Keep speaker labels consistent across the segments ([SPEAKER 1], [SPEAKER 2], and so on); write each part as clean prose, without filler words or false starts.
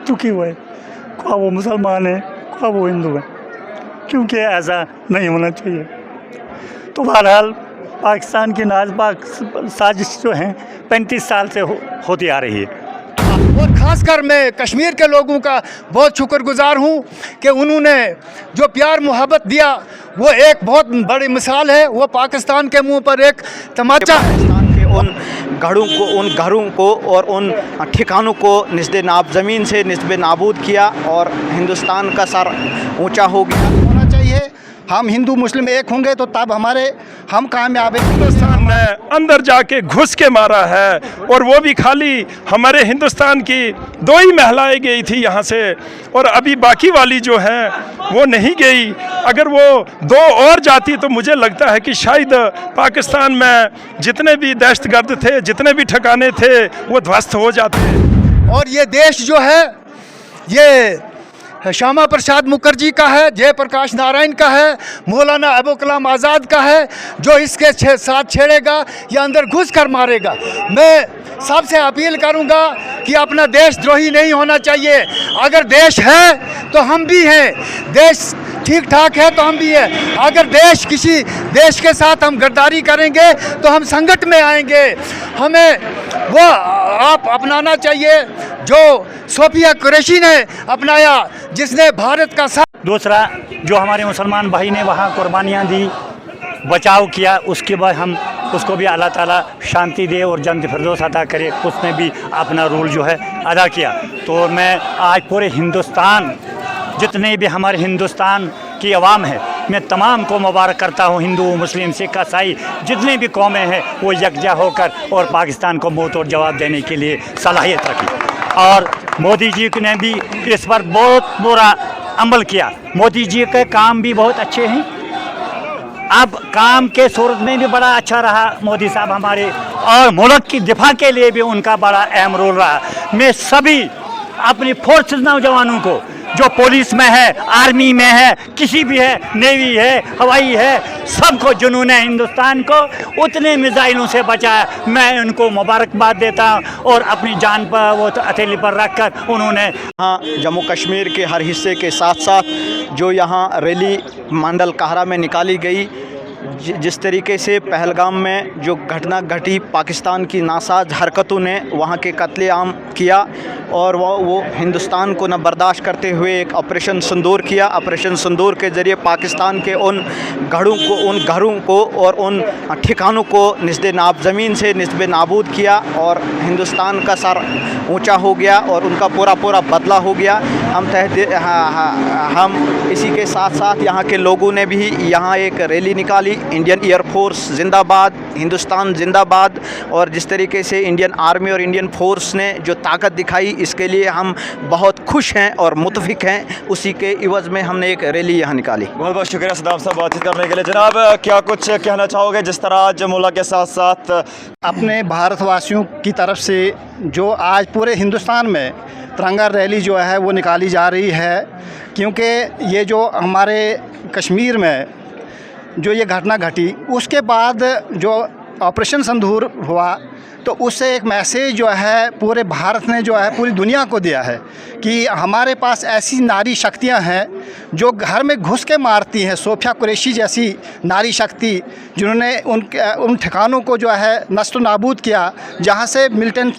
[SPEAKER 1] दुखी हुए, क्या वो मुसलमान है क्या वो हिंदू है, क्योंकि ऐसा नहीं होना चाहिए। तो बहरहाल पाकिस्तान की नाज़बाक साजिश जो है 35 साल से होती आ रही है।
[SPEAKER 2] और ख़ासकर मैं कश्मीर के लोगों का बहुत शुक्रगुजार हूँ कि उन्होंने जो प्यार मोहब्बत दिया वो एक बहुत बड़ी मिसाल है। वो पाकिस्तान के मुंह पर एक तमाचा है।
[SPEAKER 3] पाकिस्तान के उन घरों को और उन ठिकानों को निस्बे नाब ज़मीन से निस्बे नाबूद किया और हिंदुस्तान का सर ऊंचा हो गया।
[SPEAKER 2] होना चाहिए, हम हिंदू मुस्लिम एक होंगे तो तब हम कामयाब हैं।
[SPEAKER 4] हिंदुस्तान ने अंदर जाके घुस के मारा है, और वो भी खाली हमारे हिंदुस्तान की 2 ही महिलाएं गई थी यहाँ से, और अभी बाकी वाली जो है वो नहीं गई। अगर वो 2 और जाती तो मुझे लगता है कि शायद पाकिस्तान में जितने भी दहशतगर्द थे, जितने भी ठिकाने थे, वो ध्वस्त हो जाते।
[SPEAKER 2] और ये देश जो है ये श्यामा प्रसाद मुखर्जी का है, जयप्रकाश नारायण का है, मौलाना अबुल कलाम आज़ाद का है। जो इसके साथ छेड़ेगा या अंदर घुस कर मारेगा। मैं सबसे अपील करूंगा कि अपना देशद्रोही नहीं होना चाहिए। अगर देश है तो हम भी हैं, देश ठीक ठाक है तो हम भी हैं। अगर किसी देश के साथ हम गद्दारी करेंगे तो हम संकट में आएंगे। हमें वो आप अपनाना चाहिए जो सोफिया कुरैशी ने अपनाया, जिसने भारत का साथ।
[SPEAKER 1] दूसरा, जो हमारे मुसलमान भाई ने वहाँ कुर्बानियाँ दी, बचाव किया, उसके बाद हम उसको भी अल्लाह ताला शांति दे और जन्नत फिरदौस अता करे। उसने भी अपना रोल जो है अदा किया। तो मैं आज पूरे हिंदुस्तान, जितने भी हमारे हिंदुस्तान की आवाम है, मैं तमाम को मुबारक करता हूँ। हिंदू, मुस्लिम, सिख, ईसाई जितने भी कौमें हैं वो यकजा होकर और पाकिस्तान को मुँह तोड़ जवाब देने के लिए सलाहियत रखी। और मोदी जी ने भी इस पर बहुत बुरा अमल किया। मोदी जी के काम भी बहुत अच्छे हैं। अब काम के सूरत में भी बड़ा अच्छा रहा मोदी साहब हमारे, और मुल्क की दिफा के लिए भी उनका बड़ा अहम रोल रहा। मैं सभी अपनी फोर्सेस नौजवानों को, जो पुलिस में है, आर्मी में है, किसी भी है, नेवी है, हवाई है, सबको जिन्होंने हिंदुस्तान को उतने मिसाइलों से बचाया, मैं उनको मुबारकबाद देता हूँ। और अपनी जान पर वो हथेली पर रख कर उन्होंने
[SPEAKER 3] हाँ, जम्मू कश्मीर के हर हिस्से के साथ साथ जो यहाँ रैली मंडल काहरा में निकाली गई, जिस तरीके से पहलगाम में जो घटना घटी, पाकिस्तान की नासाज हरकतों ने वहाँ के कत्लेआम किया, और वो हिंदुस्तान को न बर्दाश्त करते हुए एक ऑपरेशन सिंदूर किया। ऑपरेशन सिंदूर के ज़रिए पाकिस्तान के उन घरों को और उन ठिकानों को निस्बे नाब ज़मीन से निस्बे नाबूद किया, और हिंदुस्तान का सर ऊंचा हो गया और उनका पूरा बदला हो गया। हम इसी के साथ साथ यहाँ के लोगों ने भी यहाँ एक रैली निकाली, इंडियन एयरफोर्स जिंदाबाद, हिंदुस्तान जिंदाबाद। और जिस तरीके से इंडियन आर्मी और इंडियन फोर्स ने जो ताकत दिखाई, इसके लिए हम बहुत खुश हैं और मुतफिक हैं। उसी के इवज़ में हमने एक रैली यहाँ निकाली।
[SPEAKER 5] बहुत बहुत शुक्रिया सदाब साहब बातचीत करने के लिए। जनाब, क्या कुछ कहना चाहोगे जिस तरह आज मुल्क के साथ साथ
[SPEAKER 2] अपने भारतवासियों की तरफ से जो आज पूरे हिंदुस्तान में तिरंगा रैली जो है वो निकाली जा रही है, क्योंकि ये जो हमारे कश्मीर में जो ये घटना घटी, उसके बाद जो ऑपरेशन सिंदूर हुआ, तो उससे एक मैसेज जो है पूरे भारत ने जो है पूरी दुनिया को दिया है कि हमारे पास ऐसी नारी शक्तियां हैं जो घर में घुस के मारती हैं। सोफिया कुरैशी जैसी नारी शक्ति, जिन्होंने उन ठिकानों को जो है नष्ट नाबूद किया जहां से मिलिटेंट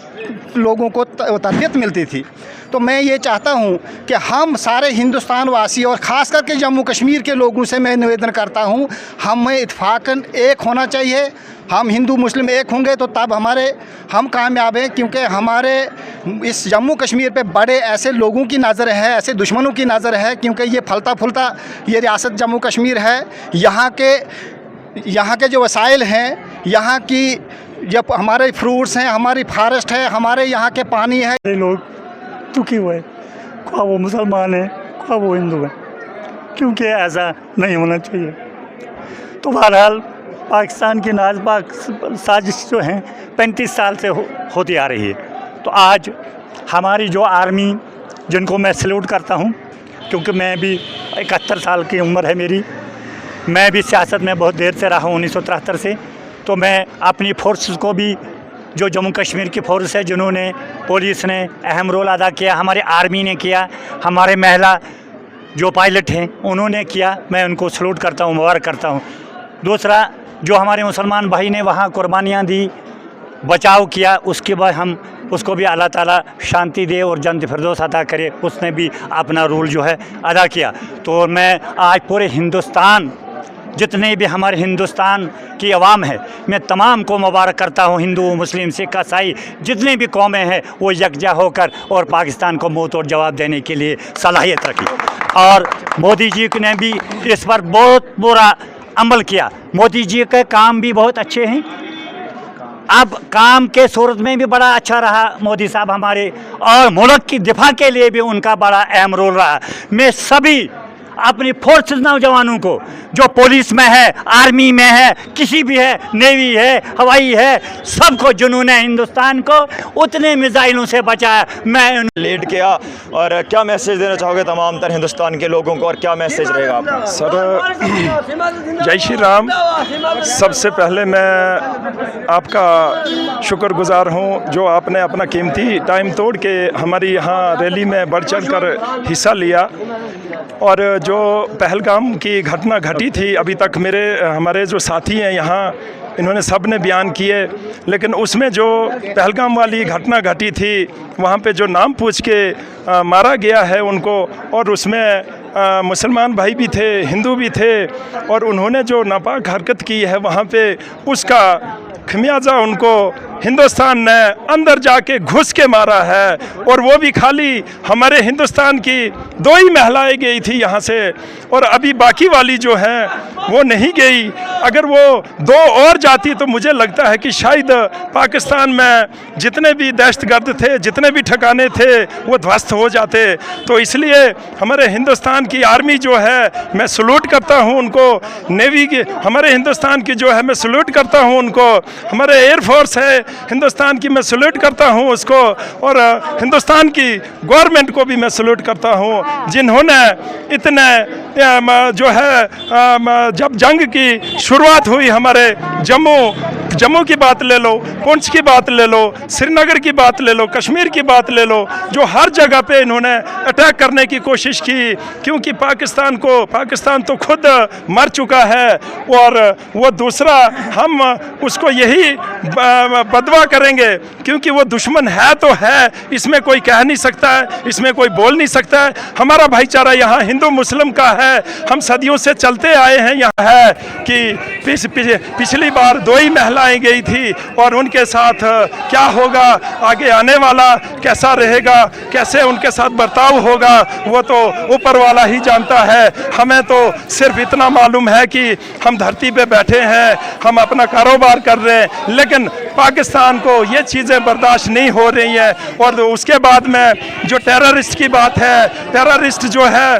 [SPEAKER 2] लोगों को तरबियत मिलती थी। तो मैं ये चाहता हूँ कि हम सारे हिंदुस्तान वासी और ख़ास करके जम्मू कश्मीर के लोगों से मैं निवेदन करता हूँ, हमें इत्तेफाकन एक होना चाहिए। हम हिंदू मुस्लिम एक होंगे तो तब हम कामयाब हैं, क्योंकि हमारे इस जम्मू कश्मीर पे बड़े ऐसे लोगों की नज़र है, ऐसे दुश्मनों की नज़र है, क्योंकि ये फलता फुलता ये रियासत जम्मू कश्मीर है। यहाँ के जो वसाइल हैं, यहाँ की जब हमारे फ्रूट्स हैं, हमारी फॉरेस्ट है, हमारे यहाँ के पानी है।
[SPEAKER 1] लोग दुखी हुए, क्या वो मुसलमान है क्या वो हिंदू है, क्योंकि ऐसा नहीं होना चाहिए। तो बहरहाल पाकिस्तान की नाज़बाक साजिश जो है 35 साल से होती आ रही है। तो आज हमारी जो आर्मी, जिनको मैं सैल्यूट करता हूँ, क्योंकि मैं भी 71 साल की उम्र है मेरी, मैं भी सियासत में बहुत देर से रहा हूँ 1973 से, तो मैं अपनी फोर्सेस को भी जो जम्मू कश्मीर की फोर्स है, जिन्होंने, पुलिस ने अहम रोल अदा किया, हमारे आर्मी ने किया, हमारे महिला जो पायलट हैं उन्होंने किया, मैं उनको सलूट करता हूँ, मुबारक करता हूँ। दूसरा, जो हमारे मुसलमान भाई ने वहाँ कुर्बानियाँ दी, बचाव किया, उसके बाद हम उसको भी अल्लाह ताला शांति दे और जन्नत फिरदौस अता करे, उसने भी अपना रोल जो है अदा किया। तो मैं आज पूरे हिंदुस्तान, जितने भी हमारे हिंदुस्तान की आवाम है, मैं तमाम को मुबारक करता हूँ। हिंदू, मुस्लिम, सिख, ईसाई जितनी भी कौमें हैं वो यकजा होकर और पाकिस्तान को मुँह तोड़ जवाब देने के लिए सलाहियत रखी। और मोदी जी ने भी इस पर बहुत बुरा अमल किया। मोदी जी के काम भी बहुत अच्छे हैं, अब काम के सूरत में भी बड़ा अच्छा रहा मोदी साहब हमारे, और मुल्क की दिफा के लिए भी उनका बड़ा अहम रोल रहा। मैं सभी अपनी फोर्स नौजवानों को, जो पुलिस में है, आर्मी में है, किसी भी है, नेवी है, हवाई है, सबको जिन्होंने हिंदुस्तान को उतने मिसाइलों से बचाया, मैं
[SPEAKER 5] लीड किया। और क्या मैसेज देना चाहोगे तमाम तर हिंदुस्तान के लोगों को, और क्या मैसेज रहेगा आपका?
[SPEAKER 4] सर, जय श्री राम। सबसे पहले मैं आपका शुक्रगुजार हूँ जो आपने अपना कीमती टाइम तोड़ के हमारी यहाँ रैली में बढ़ चढ़ कर हिस्सा लिया। और जो पहलगाम की घटना घटी थी, अभी तक हमारे जो साथी हैं यहाँ, इन्होंने सब ने बयान किए, लेकिन उसमें जो पहलगाम वाली घटना घटी थी, वहाँ पे जो नाम पूछ के मारा गया है उनको, और उसमें मुसलमान भाई भी थे, हिंदू भी थे, और उन्होंने जो नापाक हरकत की है वहाँ पे, उसका खमियाजा उनको हिंदुस्तान ने अंदर जाके घुस के मारा है। और वो भी खाली हमारे हिंदुस्तान की 2 ही महिलाएं गई थी यहाँ से, और अभी बाकी वाली जो हैं वो नहीं गई। अगर वो 2 और जाती तो मुझे लगता है कि शायद पाकिस्तान में जितने भी दहशतगर्द थे, जितने भी ठिकाने थे, वो ध्वस्त हो जाते। तो इसलिए हमारे हिंदुस्तान की आर्मी जो है, मैं सलूट करता हूँ उनको, नेवी की हमारे हिंदुस्तान की जो है मैं सलूट करता हूँ उनको, हमारे एयरफोर्स है हिंदुस्तान की, मैं सलूट करता हूँ उसको, और हिंदुस्तान की गवर्नमेंट को भी मैं सलूट करता हूँ, जिन्होंने इतने जो है, जब जंग की शुरुआत हुई हमारे जम्मू की बात ले लो, पुंछ की बात ले लो, श्रीनगर की बात ले लो, कश्मीर की बात ले लो, जो हर जगह पे इन्होंने अटैक करने की कोशिश की, क्योंकि पाकिस्तान तो खुद मर चुका है, और वो दूसरा हम उसको यही बदवा करेंगे, क्योंकि वो दुश्मन है तो है, इसमें कोई कह नहीं सकता है, इसमें कोई बोल नहीं सकता है। हमारा भाईचारा यहाँ हिंदू मुस्लिम का है, हम सदियों से चलते आए हैं। यहाँ है कि पिछली बार 2 ही महिलाएं गई थी, और उनके साथ क्या होगा, आगे आने वाला कैसा रहेगा, कैसे उनके साथ बर्ताव होगा, वो तो ऊपर वाला ही जानता है। हमें तो सिर्फ इतना मालूम है कि हम धरती पे बैठे हैं, हम अपना कारोबार कर रहे हैं, लेकिन पाकिस्तान को ये चीज़ें बर्दाश्त नहीं हो रही हैं। और उसके बाद में जो टेररिस्ट की बात है, टेररिस्ट जो है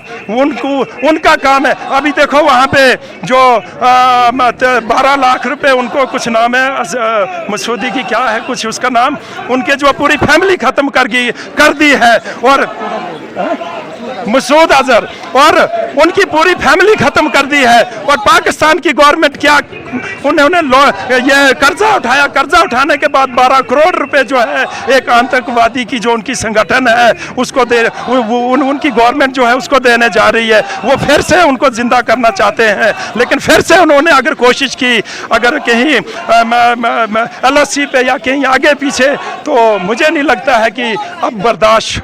[SPEAKER 4] उनका काम है। अभी देखो वहाँ पे जो 12 लाख रुपए उनको, कुछ नाम है मसूदी की, क्या है कुछ उसका नाम, उनके जो पूरी फैमिली ख़त्म कर दी है, और मसूद अजहर, और उनकी पूरी फैमिली ख़त्म कर दी है। और पाकिस्तान की गवर्नमेंट क्या, उन्होंने ये कर्जा उठाने के बाद 12 करोड़ रुपए जो है एक आतंकवादी की जो उनकी संगठन है उसको उनकी गवर्नमेंट जो है उसको देने जा रही है। वो फिर से उनको जिंदा करना चाहते हैं, लेकिन फिर से उन्होंने अगर कोशिश की, अगर कहीं LSC पे या कहीं आगे पीछे, तो मुझे नहीं लगता है कि अब बर्दाश्त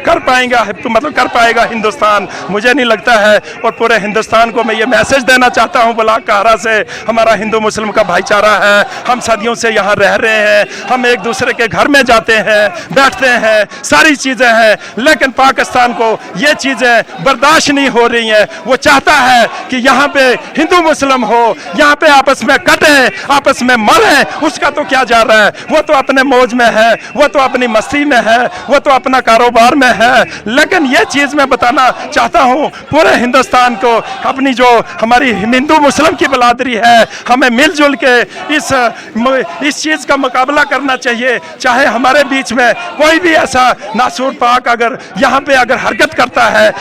[SPEAKER 4] कर पाएगा हिंदुस्तान, मुझे नहीं लगता है। और पूरे हिंदुस्तान को मैं ये मैसेज देना चाहता हूँ बलाक कहरा से, हमारा हिंदू मुस्लिम का भाईचारा है, हम सदियों से यहाँ रह रहे हैं, हम एक दूसरे के घर में जाते हैं, बैठते हैं, सारी चीज़ें हैं, लेकिन पाकिस्तान को ये चीज़ें बर्दाश्त नहीं हो रही हैं। वो चाहता है कि यहाँ पे हिंदू मुस्लिम हो, यहाँ पे आपस में कटे, आपस में मरे, उसका तो क्या जा रहा है, वो तो अपने मौज में है, वो तो अपनी मस्ती में है, वो तो अपना कारोबार में है। लेकिन ये चीज़ मैं बताना चाहता हूँ पूरे हिंदुस्तान को, अपनी जो हमारी हिंदू मुस्लिम की बरादरी है, हमें मिलजुल के इस चीज़ का मुकाबला करना चाहिए। चाहे हमारे बीच में कोई भी ऐसा नासूर पाक अगर यहाँ पे अगर हरकत करता है,